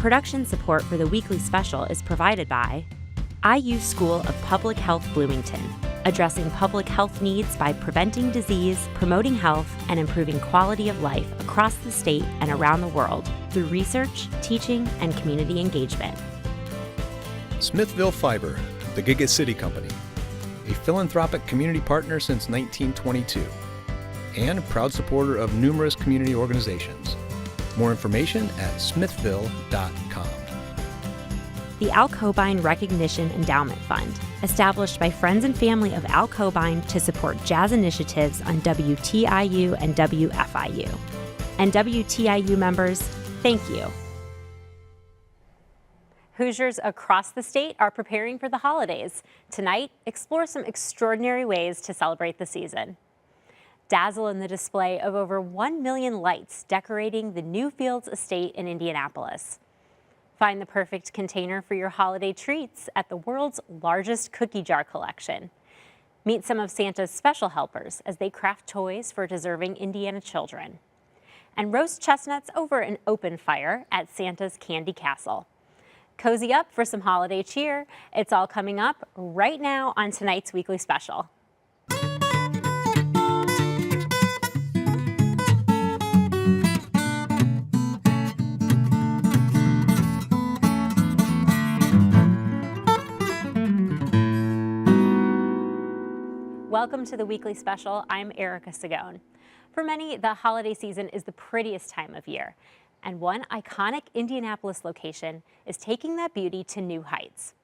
Production support for the weekly special is provided by IU School of Public Health Bloomington, addressing public health needs by preventing disease, promoting health, and improving quality of life across the state and around the world through research, teaching, and community engagement. Smithville Fiber, the Giga City Company, a philanthropic community partner since 1922, and a proud supporter of numerous community organizations. More information at smithville.com. The Al Cobine Recognition Endowment Fund, established by friends and family of Al Cobine to support jazz initiatives on WTIU and WFIU. And WTIU members, thank you. Hoosiers across the state are preparing for the holidays. Tonight, explore some extraordinary ways to celebrate the season. Dazzle in the display of over 1 million lights decorating the Newfields estate in Indianapolis. Find the perfect container for your holiday treats at the world's largest cookie jar collection. Meet some of Santa's special helpers as they craft toys for deserving Indiana children. And roast chestnuts over an open fire at Santa's Candy Castle. Cozy up for some holiday cheer. It's all coming up right now on tonight's weekly special. Welcome to the weekly special. I'm Erica Sagone. For many, the holiday season is the prettiest time of year, and one iconic Indianapolis location is taking that beauty to new heights.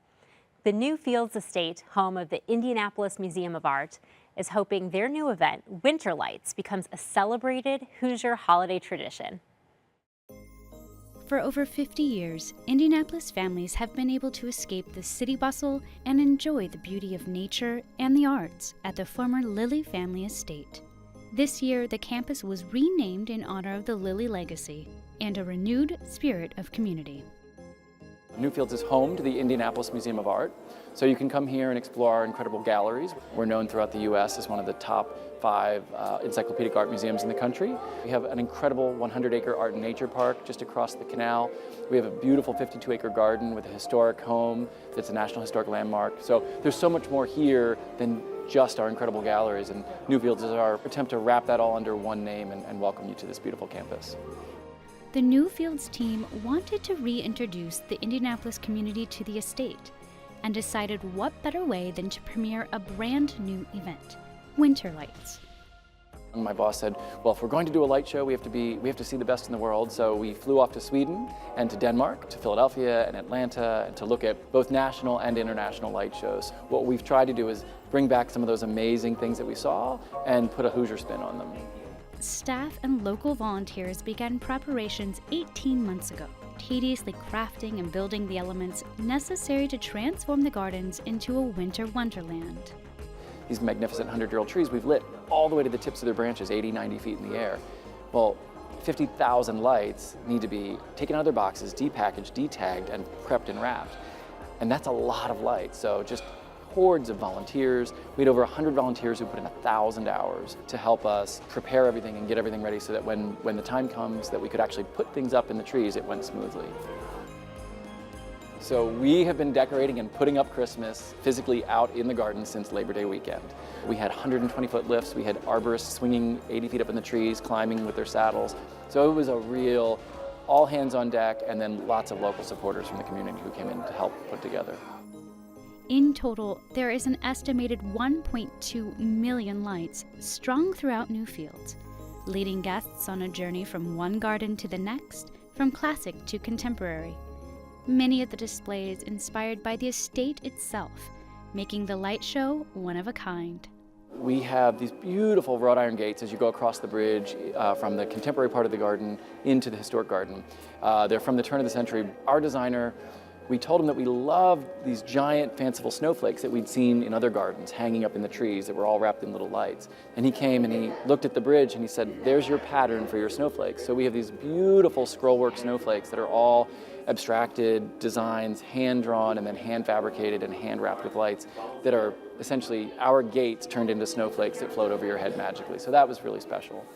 The Newfields estate, home of the Indianapolis Museum of Art, is hoping their new event, Winter Lights, becomes a celebrated Hoosier holiday tradition. For over 50 years, Indianapolis families have been able to escape the city bustle and enjoy the beauty of nature and the arts at the former Lilly family estate. This year, the campus was renamed in honor of the Lilly legacy and a renewed spirit of community. Newfields is home to the Indianapolis Museum of Art, so you can come here and explore our incredible galleries. We're known throughout the U.S. as one of the top 5 encyclopedic art museums in the country. We have an incredible 100-acre art and nature park just across the canal. We have a beautiful 52-acre garden with a historic home that's a National Historic Landmark. So there's so much more here than just our incredible galleries, and Newfields is our attempt to wrap that all under one name and welcome you to this beautiful campus. The Newfields team wanted to reintroduce the Indianapolis community to the estate and decided what better way than to premiere a brand new event, Winter Lights. My boss said, well, if we're going to do a light show, we have to see the best in the world. So we flew off to Sweden and to Denmark, to Philadelphia and Atlanta, and to look at both national and international light shows. What we've tried to do is bring back some of those amazing things that we saw and put a Hoosier spin on them. Staff and local volunteers began preparations 18 months ago, tediously crafting and building the elements necessary to transform the gardens into a winter wonderland. These magnificent 100-year-old trees we've lit all the way to the tips of their branches, 80, 90 feet in the air. Well, 50,000 lights need to be taken out of their boxes, depackaged, detagged, and prepped and wrapped. And that's a lot of lights, so just hordes of volunteers. We had over 100 volunteers who put in 1,000 hours to help us prepare everything and get everything ready so that when the time comes that we could actually put things up in the trees, it went smoothly. So we have been decorating and putting up Christmas physically out in the garden since Labor Day weekend. We had 120-foot lifts. We had arborists swinging 80 feet up in the trees, climbing with their saddles. So it was a real all hands on deck, and then lots of local supporters from the community who came in to help put together. In total, there is an estimated 1.2 million lights strung throughout Newfields, leading guests on a journey from one garden to the next, from classic to contemporary. Many of the displays inspired by the estate itself, making the light show one of a kind. We have these beautiful wrought iron gates as you go across the bridge from the contemporary part of the garden into the historic garden. They're from the turn of the century. Our designer, we told him that we loved these giant fanciful snowflakes that we'd seen in other gardens hanging up in the trees that were all wrapped in little lights. And he came and he looked at the bridge and he said, there's your pattern for your snowflakes. So we have these beautiful scrollwork snowflakes that are all abstracted designs, hand-drawn and then hand-fabricated and hand-wrapped with lights that are essentially our gates turned into snowflakes that float over your head magically. So that was really special.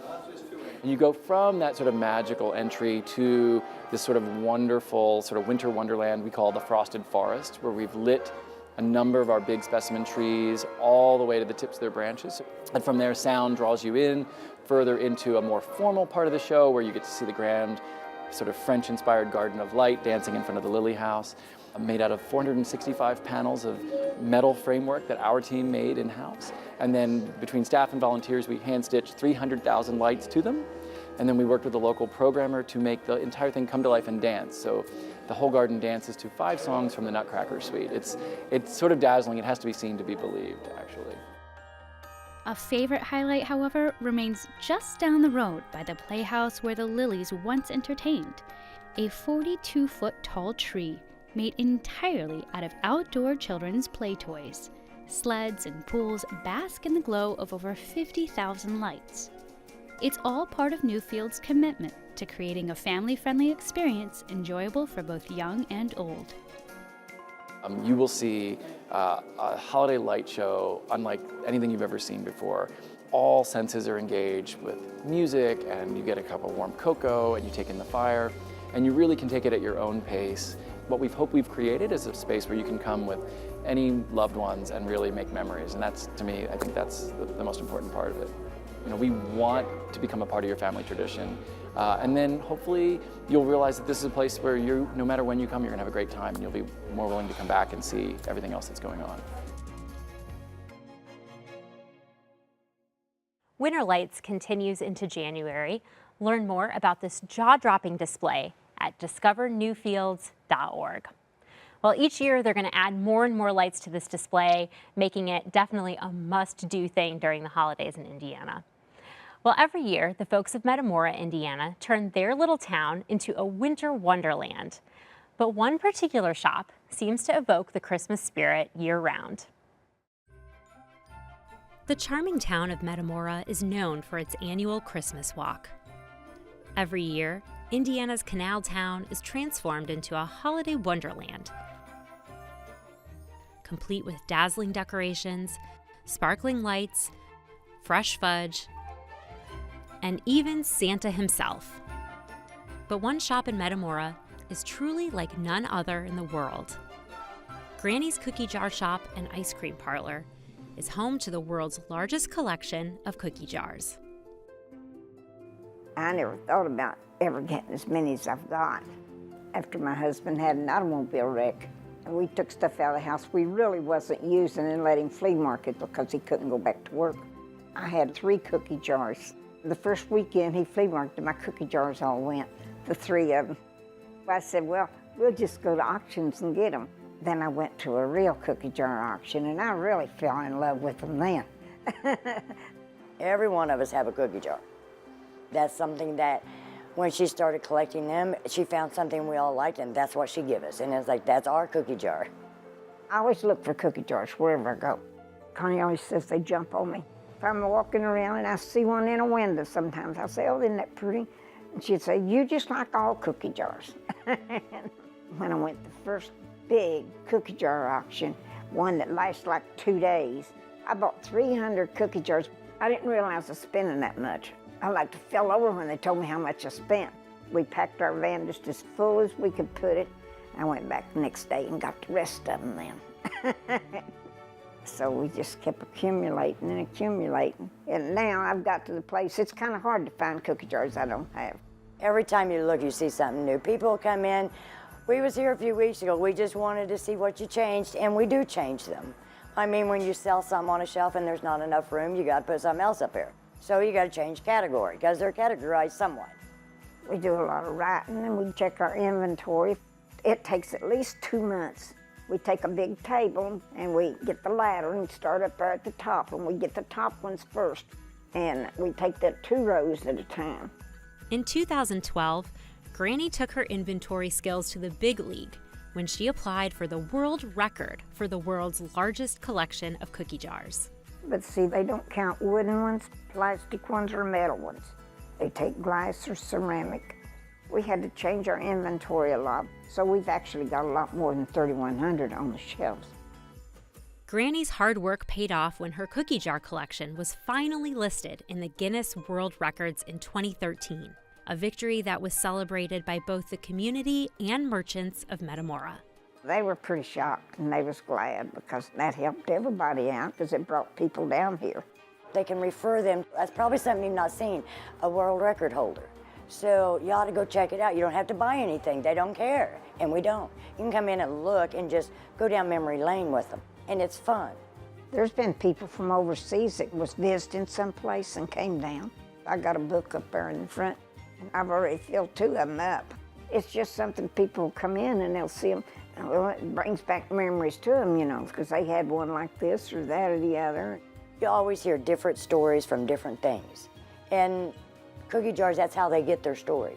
And you go from that sort of magical entry to this sort of wonderful sort of winter wonderland we call the Frosted Forest, where we've lit a number of our big specimen trees all the way to the tips of their branches. And from there, sound draws you in further into a more formal part of the show where you get to see the grand sort of French-inspired Garden of Light dancing in front of the Lily House, made out of 465 panels of metal framework that our team made in-house. And then between staff and volunteers, we hand-stitched 300,000 lights to them. And then we worked with a local programmer to make the entire thing come to life and dance. So the whole garden dances to 5 songs from the Nutcracker Suite. It's sort of dazzling. It has to be seen to be believed, actually. A favorite highlight, however, remains just down the road by the playhouse where the Lilies once entertained. A 42-foot tall tree made entirely out of outdoor children's play toys. Sleds and pools bask in the glow of over 50,000 lights. It's all part of Newfield's commitment to creating a family-friendly experience enjoyable for both young and old. You will see a holiday light show unlike anything you've ever seen before. All senses are engaged with music, and you get a cup of warm cocoa, and you take in the fire, and you really can take it at your own pace. What we've created is a space where you can come with any loved ones and really make memories, and that's, to me, I think that's the most important part of it. You know, we want to become a part of your family tradition. And then hopefully you'll realize that this is a place where no matter when you come, you're gonna have a great time and you'll be more willing to come back and see everything else that's going on. Winter Lights continues into January. Learn more about this jaw-dropping display at discovernewfields.org. Well, each year they're going to add more and more lights to this display, making it definitely a must-do thing during the holidays in Indiana. Well, every year, the folks of Metamora, Indiana, turn their little town into a winter wonderland. But one particular shop seems to evoke the Christmas spirit year-round. The charming town of Metamora is known for its annual Christmas walk. Every year, Indiana's canal town is transformed into a holiday wonderland, complete with dazzling decorations, sparkling lights, fresh fudge, and even Santa himself. But one shop in Metamora is truly like none other in the world. Grannie's Cookie Jar Shop and Ice Cream Parlor is home to the world's largest collection of cookie jars. I never thought about ever getting as many as I've got. After my husband had an automobile wreck, and we took stuff out of the house we really wasn't using and let him flea market because he couldn't go back to work. I had 3 cookie jars. The first weekend he flea marketed, my cookie jars all went, the 3 of them. I said, well, we'll just go to auctions and get them. Then I went to a real cookie jar auction, and I really fell in love with them then. Every one of us have a cookie jar. That's something that when she started collecting them, she found something we all liked, and that's what she gave us. And it's like, that's our cookie jar. I always look for cookie jars wherever I go. Connie always says they jump on me. If I'm walking around and I see one in a window sometimes, I'll say, oh, isn't that pretty? And she'd say, you just like all cookie jars. When I went to the first big cookie jar auction, one that lasted like 2 days, I bought 300 cookie jars. I didn't realize I was spending that much. I like to fell over when they told me how much I spent. We packed our van just as full as we could put it. I went back the next day and got the rest of them then. So we just kept accumulating and accumulating. And now I've got to the place, it's kind of hard to find cookie jars I don't have. Every time you look, you see something new. People come in. We was here a few weeks ago. We just wanted to see what you changed, and we do change them. I mean, when you sell something on a shelf and there's not enough room, you got to put something else up here. So you got to change category because they're categorized somewhat. We do a lot of writing and we check our inventory. It takes at least 2 months. We take a big table and we get the ladder and start up there at the top, and we get the top ones first. And we take that 2 rows at a time. In 2012, Grannie took her inventory skills to the big league when she applied for the world record for the world's largest collection of cookie jars. But see, they don't count wooden ones, plastic ones, or metal ones. They take glass or ceramic. We had to change our inventory a lot, so we've actually got a lot more than 3,100 on the shelves. Grannie's hard work paid off when her cookie jar collection was finally listed in the Guinness World Records in 2013. a victory that was celebrated by both the community and merchants of Metamora. They were pretty shocked, and they was glad because that helped everybody out because it brought people down here. They can refer them, that's probably something you've not seen, a world record holder. So you ought to go check it out. You don't have to buy anything, they don't care, and we don't. You can come in and look and just go down memory lane with them, and it's fun. There's been people from overseas that was visiting someplace and came down. I got a book up there in the front, and I've already filled 2 of them up. It's just something people come in and they'll see them. Well, it brings back memories to them, you know, because they had one like this or that or the other. You always hear different stories from different things. And cookie jars, that's how they get their story.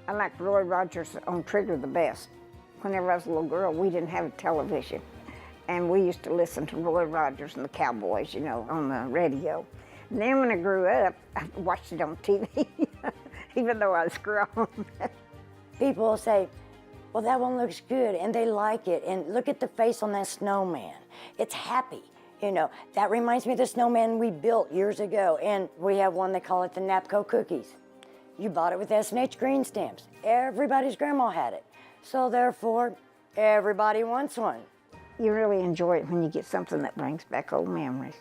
I like Roy Rogers on Trigger the best. Whenever I was a little girl, we didn't have a television. And we used to listen to Roy Rogers and the Cowboys, you know, on the radio. And then when I grew up, I watched it on TV, even though I was grown. People will say, well, that one looks good, and they like it. And look at the face on that snowman. It's happy. You know, that reminds me of the snowman we built years ago. And we have one, they call it the Napco cookies. You bought it with S&H green stamps. Everybody's grandma had it. So therefore, everybody wants one. You really enjoy it when you get something that brings back old memories.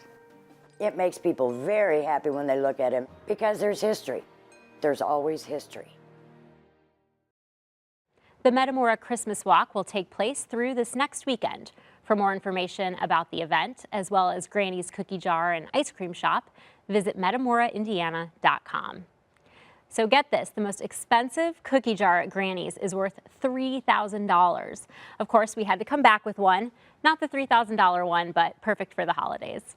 It makes people very happy when they look at them because there's history. There's always history. The Metamora Christmas Walk will take place through this next weekend. For more information about the event, as well as Granny's Cookie Jar and Ice Cream Shop, visit metamoraindiana.com. So get this, the most expensive cookie jar at Granny's is worth $3,000. Of course, we had to come back with one, not the $3,000 one, but perfect for the holidays.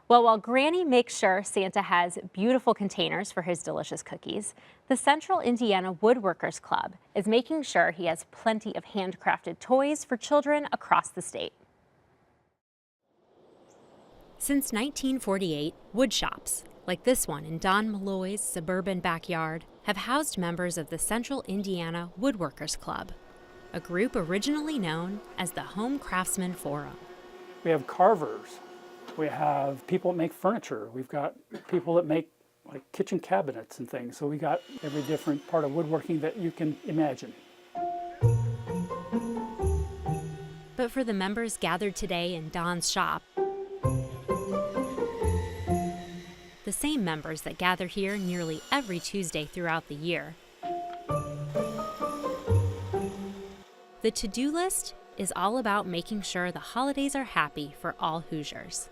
Well, while Granny makes sure Santa has beautiful containers for his delicious cookies, the Central Indiana Woodworkers Club is making sure he has plenty of handcrafted toys for children across the state. Since 1948, wood shops, like this one in Don Melloy's suburban backyard, have housed members of the Central Indiana Woodworkers Club, a group originally known as the Home Craftsman Forum. We have carvers. We have people that make furniture. We've got people that make like kitchen cabinets and things. So we got every different part of woodworking that you can imagine. But for the members gathered today in Don's shop, the same members that gather here nearly every Tuesday throughout the year, the to-do list is all about making sure the holidays are happy for all Hoosiers.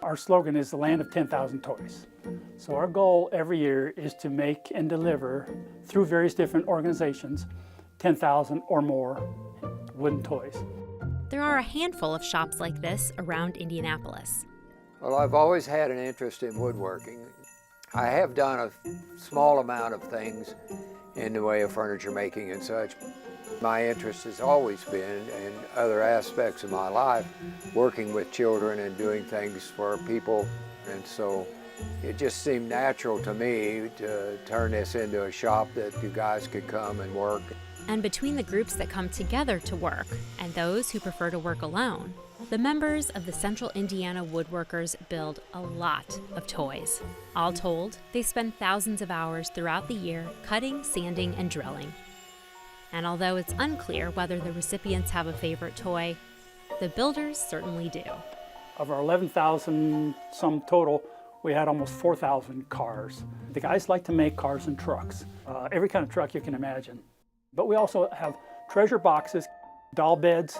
Our slogan is the land of 10,000 toys. So our goal every year is to make and deliver through various different organizations 10,000 or more wooden toys. There are a handful of shops like this around Indianapolis. Well, I've always had an interest in woodworking. I have done a small amount of things in the way of furniture making and such. My interest has always been in other aspects of my life, working with children and doing things for people. And so it just seemed natural to me to turn this into a shop that you guys could come and work. And between the groups that come together to work and those who prefer to work alone, the members of the Central Indiana Woodworkers build a lot of toys. All told, they spend thousands of hours throughout the year cutting, sanding, and drilling. And although it's unclear whether the recipients have a favorite toy, the builders certainly do. Of our 11,000 some total, we had almost 4,000 cars. The guys like to make cars and trucks, every kind of truck you can imagine. But we also have treasure boxes, doll beds,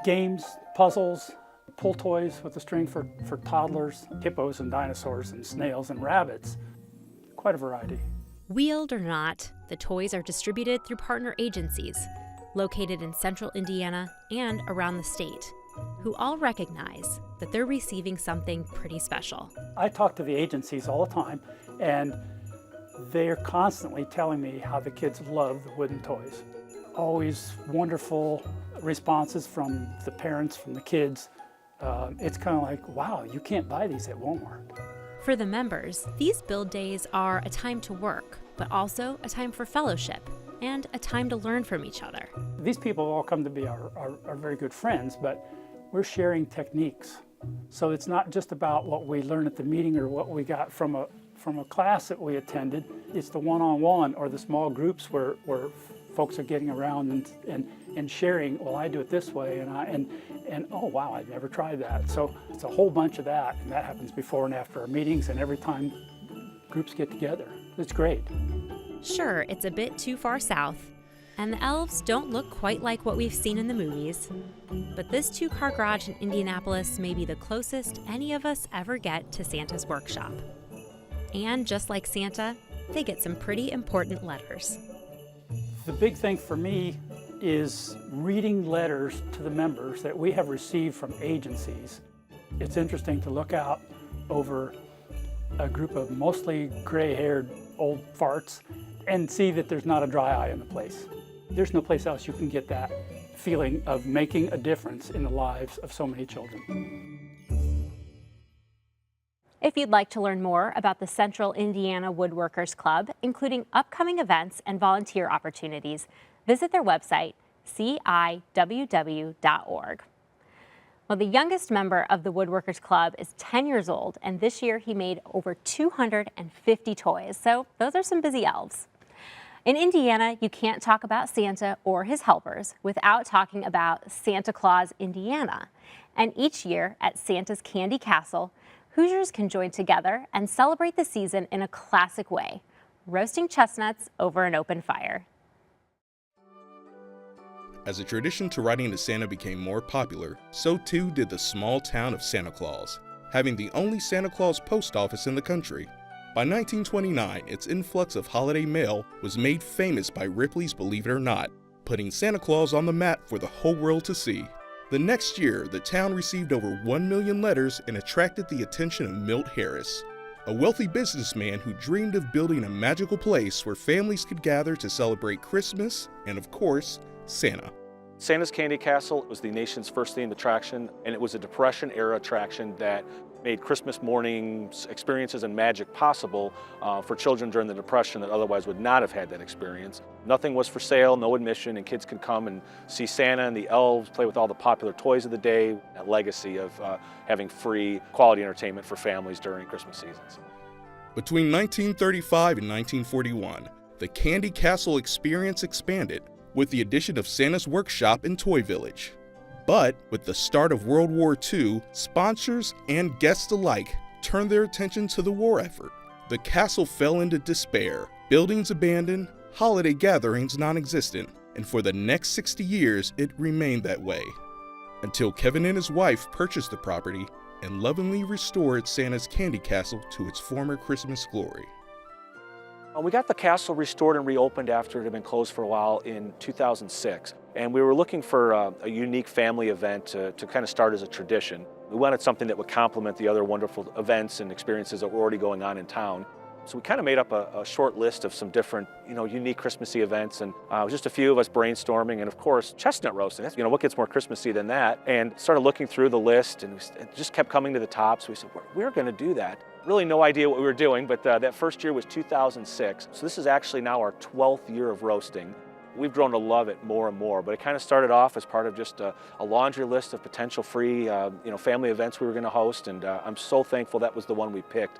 games, puzzles, pull toys with a string for toddlers, hippos and dinosaurs and snails and rabbits. Quite a variety. Wheeled or not, the toys are distributed through partner agencies located in Central Indiana and around the state, who all recognize that they're receiving something pretty special. I talk to the agencies all the time, and they're constantly telling me how the kids love the wooden toys. Always wonderful responses from the parents, from the kids. It's kind of like, wow, you can't buy these at Walmart. For the members, these build days are a time to work, but also a time for fellowship and a time to learn from each other. These people all come to be our very good friends, but we're sharing techniques. So it's not just about what we learn at the meeting or what we got from from a class that we attended. It's the one-on-one or the small groups where folks are getting around and sharing, well, I do it this way, and oh wow, I've never tried that. So it's a whole bunch of that, and that happens before and after our meetings and every time groups get together. It's great. Sure, it's a bit too far south, and the elves don't look quite like what we've seen in the movies, but this two-car garage in Indianapolis may be the closest any of us ever get to Santa's workshop. And just like Santa, they get some pretty important letters. The big thing for me is reading letters to the members that we have received from agencies. It's interesting to look out over a group of mostly gray-haired old farts and see that there's not a dry eye in the place. There's no place else you can get that feeling of making a difference in the lives of so many children. If you'd like to learn more about the Central Indiana Woodworkers Club, including upcoming events and volunteer opportunities, visit their website, ciww.org. Well, the youngest member of the Woodworkers Club is 10 years old, and this year he made over 250 toys, so those are some busy elves. In Indiana, you can't talk about Santa or his helpers without talking about Santa Claus Indiana. And each year at Santa's Candy Castle, Hoosiers can join together and celebrate the season in a classic way, roasting chestnuts over an open fire. As a tradition to riding to Santa became more popular, so too did the small town of Santa Claus, having the only Santa Claus post office in the country. By 1929, its influx of holiday mail was made famous by Ripley's Believe It or Not, putting Santa Claus on the map for the whole world to see. The next year, the town received over 1 million letters and attracted the attention of Milt Harris, a wealthy businessman who dreamed of building a magical place where families could gather to celebrate Christmas and, of course, Santa. Santa's Candy Castle was the nation's first themed attraction, and it was a Depression-era attraction that made Christmas morning experiences and magic possible for children during the Depression that otherwise would not have had that experience. Nothing was for sale, no admission, and kids could come and see Santa and the elves, play with all the popular toys of the day, that legacy of having free quality entertainment for families during Christmas seasons. Between 1935 and 1941, the Candy Castle experience expanded with the addition of Santa's Workshop and Toy Village. But with the start of World War II, sponsors and guests alike turned their attention to the war effort. The castle fell into despair, buildings abandoned, holiday gatherings non-existent, and for the next 60 years it remained that way. Until Kevin and his wife purchased the property and lovingly restored Santa's Candy Castle to its former Christmas glory. We got the castle restored and reopened after it had been closed for a while in 2006. And we were looking for a unique family event to kind of start as a tradition. We wanted something that would complement the other wonderful events and experiences that were already going on in town. So we kind of made up a short list of some different, unique Christmassy events, and just a few of us brainstorming, and of course, chestnut roasting. That's, what gets more Christmassy than that? And started looking through the list, and it just kept coming to the top. So we said, we're going to do that. Really no idea what we were doing, but that first year was 2006. So this is actually now our 12th year of roasting. We've grown to love it more and more, but it kind of started off as part of just a laundry list of potential free, family events we were going to host, and I'm so thankful that was the one we picked.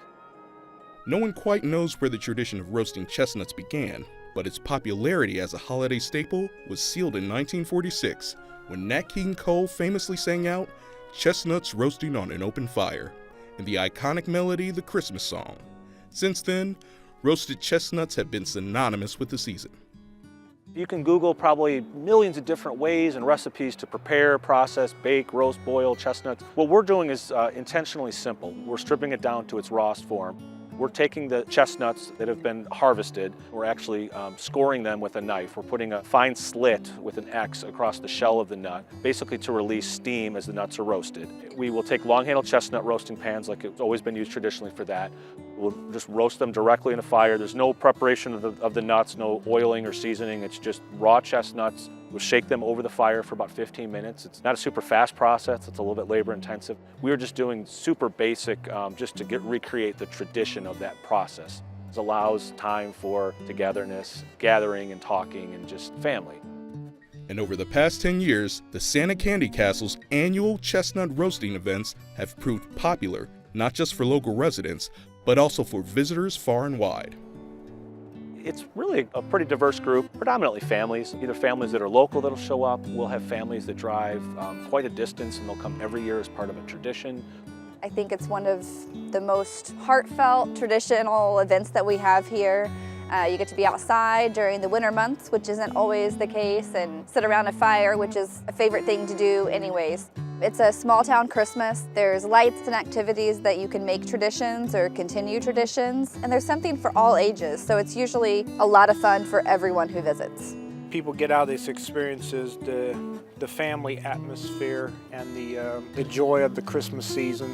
No one quite knows where the tradition of roasting chestnuts began, but its popularity as a holiday staple was sealed in 1946 when Nat King Cole famously sang out, "Chestnuts roasting on an open fire," in the iconic melody, The Christmas Song. Since then, roasted chestnuts have been synonymous with the season. You can Google probably millions of different ways and recipes to prepare, process, bake, roast, boil chestnuts. What we're doing is intentionally simple. We're stripping it down to its rawest form. We're taking the chestnuts that have been harvested, we're actually scoring them with a knife. We're putting a fine slit with an X across the shell of the nut, basically to release steam as the nuts are roasted. We will take long-handled chestnut roasting pans like it's always been used traditionally for that. We'll just roast them directly in a fire. There's no preparation of the nuts, no oiling or seasoning. It's just raw chestnuts. We'll shake them over the fire for about 15 minutes. It's not a super fast process. It's a little bit labor intensive. We were just doing super basic just to recreate the tradition of that process. It allows time for togetherness, gathering and talking, and just family. And over the past 10 years, the Santa Candy Castle's annual chestnut roasting events have proved popular, not just for local residents, but also for visitors far and wide. It's really a pretty diverse group, predominantly families, either families that are local that'll show up. We'll have families that drive quite a distance and they'll come every year as part of a tradition. I think it's one of the most heartfelt traditional events that we have here. You get to be outside during the winter months, which isn't always the case, and sit around a fire, which is a favorite thing to do anyways. It's a small town Christmas. There's lights and activities that you can make traditions or continue traditions, and there's something for all ages, so it's usually a lot of fun for everyone who visits. People get out of these experiences the family atmosphere and the joy of the Christmas season.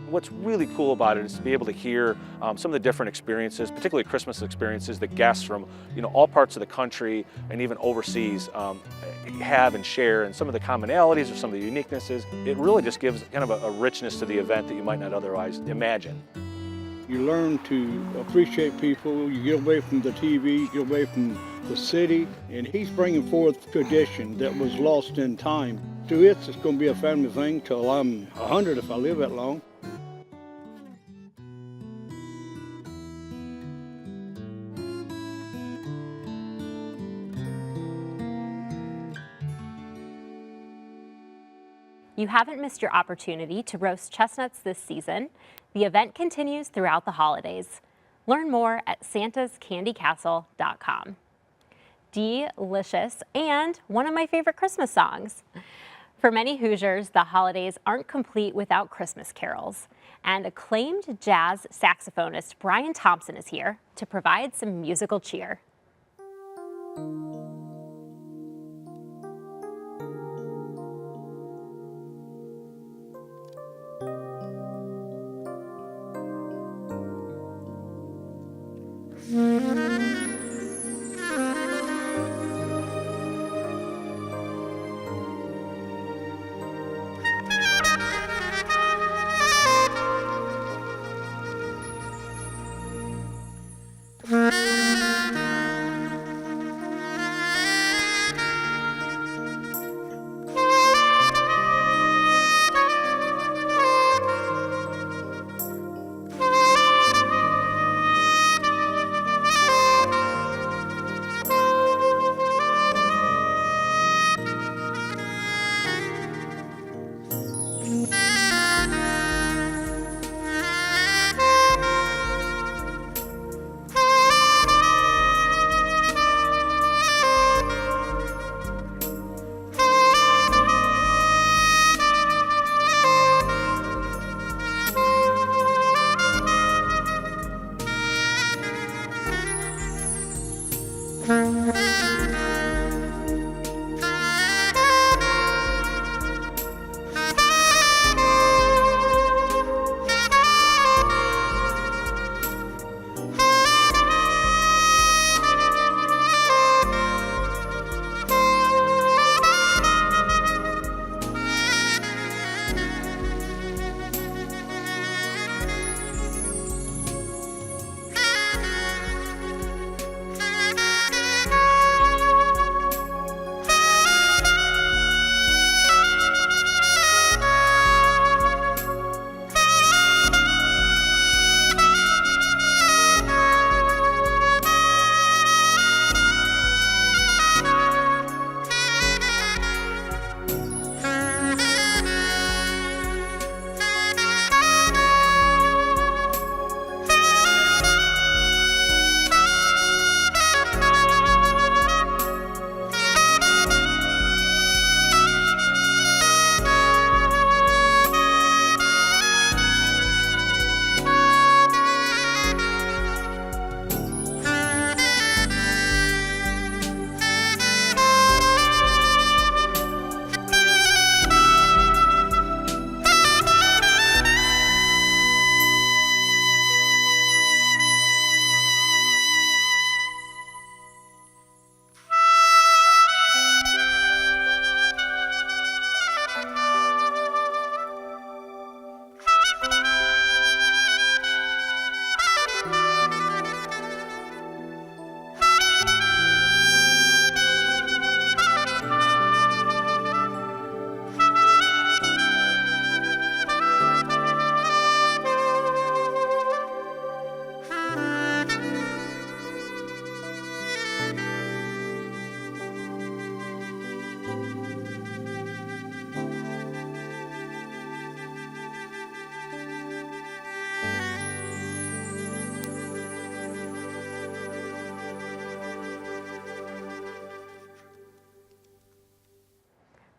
What's really cool about it is to be able to hear some of the different experiences, particularly Christmas experiences that guests from all parts of the country and even overseas have and share, and some of the commonalities or some of the uniquenesses. It really just gives kind of a richness to the event that you might not otherwise imagine. You learn to appreciate people, you get away from the TV, you get away from the city, and he's bringing forth tradition that was lost in time. To it, it's going to be a family thing till I'm 100 if I live that long. You haven't missed your opportunity to roast chestnuts this season. The event continues throughout the holidays. Learn more at santascandycastle.com. Delicious, and one of my favorite Christmas songs. For many Hoosiers, the holidays aren't complete without Christmas carols. And acclaimed jazz saxophonist Brian Thompson is here to provide some musical cheer.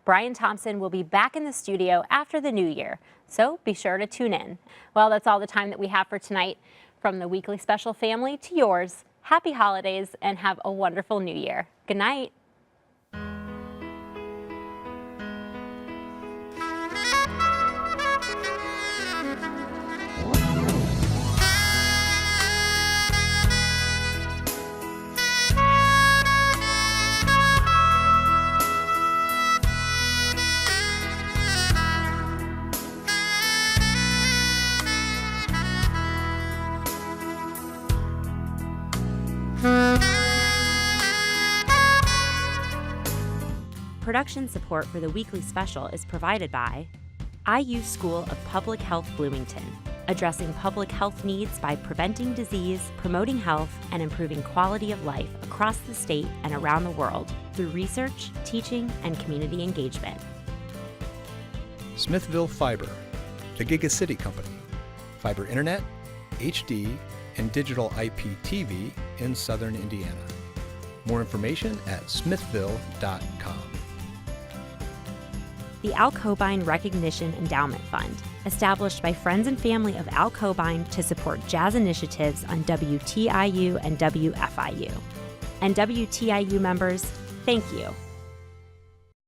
Brian Thompson will be back in the studio after the new year, so be sure to tune in. Well, that's all the time that we have for tonight. From the weekly special family to yours, happy holidays and have a wonderful new year. Good night. Production support for the weekly special is provided by IU School of Public Health Bloomington, addressing public health needs by preventing disease, promoting health, and improving quality of life across the state and around the world through research, teaching, and community engagement. Smithville Fiber, the Gigacity Company, fiber internet, HD, and digital IPTV in southern Indiana. More information at smithville.com. The Al Cobine Recognition Endowment Fund, established by friends and family of Al Cobine to support jazz initiatives on WTIU and WFIU. And WTIU members, thank you.